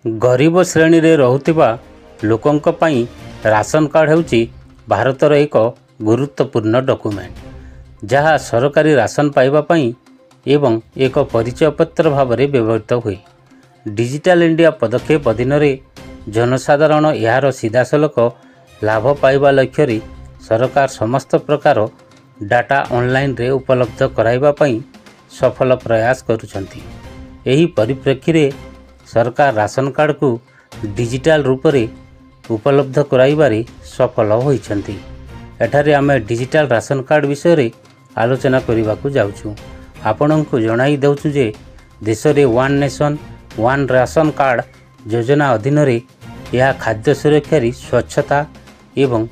गरीब श्रेणी रे रहुतिबा लोकंक पई राशन कार्ड हेउची भारतर एक गुरुत्वपूर्ण डॉक्यूमेंट जहाँ सरकारी राशन पाइबा पई एवं एक परिचय पत्र भाव में व्यवहृत हुए। डिजिटल इंडिया पदक्षेप अधीन जनसाधारण यार सीधासलख लाभ पाइबा लक्ष्य सरकार समस्त प्रकार डाटा ऑनलाइन रे उपलब्ध कराइबा पई सफल प्रयास करुछंती। एही परिप्रेक्षी रे सरकार राशन कार्ड को डिजिटल रूप से उपलब्ध कराइबारे सफल होइछंती। एठारे आमे डिजिटल राशन कार्ड विषय रे आलोचना करने को जाउछु। आपनंकु जणाई देउछु जे देश रे one nation one ration card योजना अधीन रे यह खाद्य सुरक्षा स्वच्छता एवं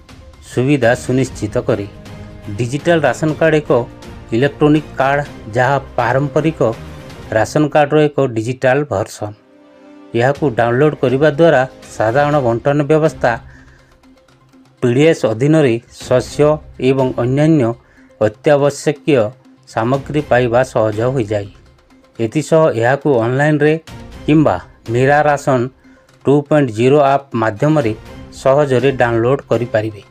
सुविधा सुनिश्चित करे। डिजिटल राशन कार्ड एक इलेक्ट्रॉनिक कार्ड जहाँ पारंपरिक राशन कार्ड रो एक डिजिटल वर्सन। यह डाउनलोड करने द्वारा साधारण बंटन व्यवस्था पीडीएस अधीन रे शस्य एवं अन्यान्य अत्यावश्यक सामग्री पाइबा सहज हो जाए। एतिसह यह ऑनलाइन रे किंबा मेरा राशन 2.0 ऐप माध्यम रे सहजरे डाउनलोड करि परिबे।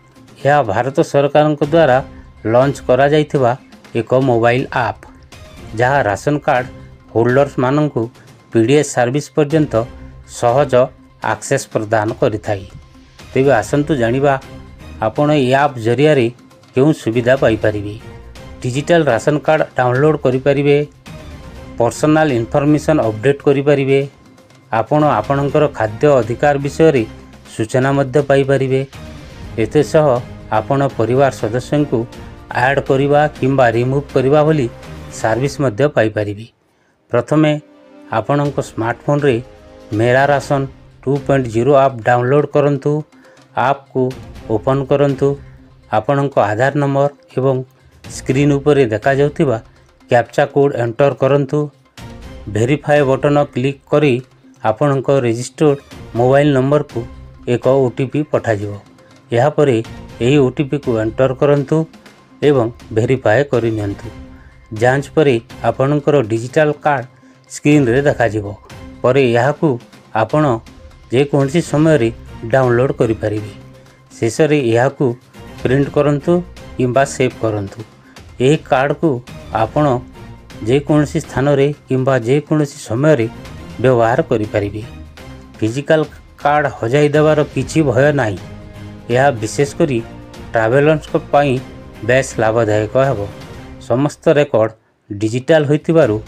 यह भारत सरकार द्वारा लॉन्च करा जाइथिबा एक मोबाइल ऐप जहाँ राशन कार्ड होल्डर्स माननकु पीडीएस सर्विस पर्यंत सहज एक्सेस प्रदान करिथाई। तेबे आसंतु जानिबा आपण ऐप जरिया रे केउ सुविधा पाई परिबे। डिजिटल राशन कार्ड डाउनलोड करि परिबे, पर्सनल इनफॉरमेशन अपडेट करि परिबे, आपण आपणकर खाद्य अधिकार विषय रे सूचना मध्य पाई परिबे। एते सह आपण परिवार सदस्य को ऐड करिबा किंबा रिमूव करिबा भली सर्विस मध्य पाई परिबे। प्रथमे आपणक स्मार्टफोन रे मेरा राशन 2.0 ऐप डाउनलोड करंतु। ऐप को ओपन करंतु। आपणक आधार नंबर एवं स्क्रीन उपरे देखा जाउथिबा कैप्चा कोड एंटर करंतु। वेरीफाई बटन क्लिक करी आपणक रजिस्टर्ड मोबाइल नंबर को एक ओटीपी पठा जिवो। या परे एही ओटीपी को एंटर करंतु एवं वेरीफाई करि नियंतु। जांच परे आपणकर डिजिटल कार्ड स्क्रीन रे देखा जिवो। परे याकू आपण जे कोनसी समय रे डाउनलोड करि परिबे। शेष रे याकू प्रिंट करंतु किंबा सेव करंतु। एही कार्ड को आपण जे कोनसी स्थान रे किंबा जे कोनसी समय रे व्यवहार करि परिबे। फिजिकल कार्ड हजाई देवार किछि भय नाही। यह विशेष करी ट्रैवलर्स को पाई बेस लाभदायक हेबो। समस्त रेकर्ड डिजिटल होइतिबारु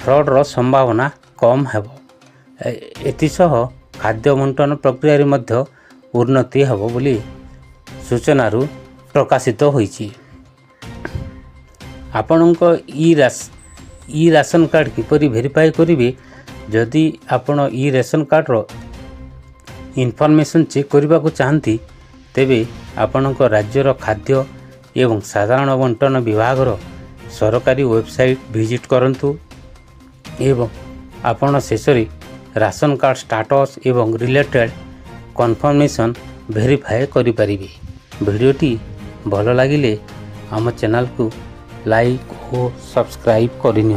फ्रॉड रो संभावना कम हेबो। एतिसह खाद्य बंटन प्रक्रिया रे मध्य उन्नति हेबो बोली सूचनारू प्रकाशित होईछि। आपणक ई राशन कार्ड किपरि वेरीफाई करिवे। जदि आपण ई राशन कार्ड रो इनफॉरमेशन चेक करबा को चाहंती तेबे आपणक राज्यर खाद्य एवं साधारण बंटन विभाग रो सरकारी वेबसाइट विजिट करंतु एवं आपण शेषरे राशन कार्ड स्टाटस एवं रिलेटेड कन्फर्मेशन वेरीफाई करि परिबे। वीडियोटी भल लागिले आम चैनल को लाइक और सब्सक्राइब करिनियो।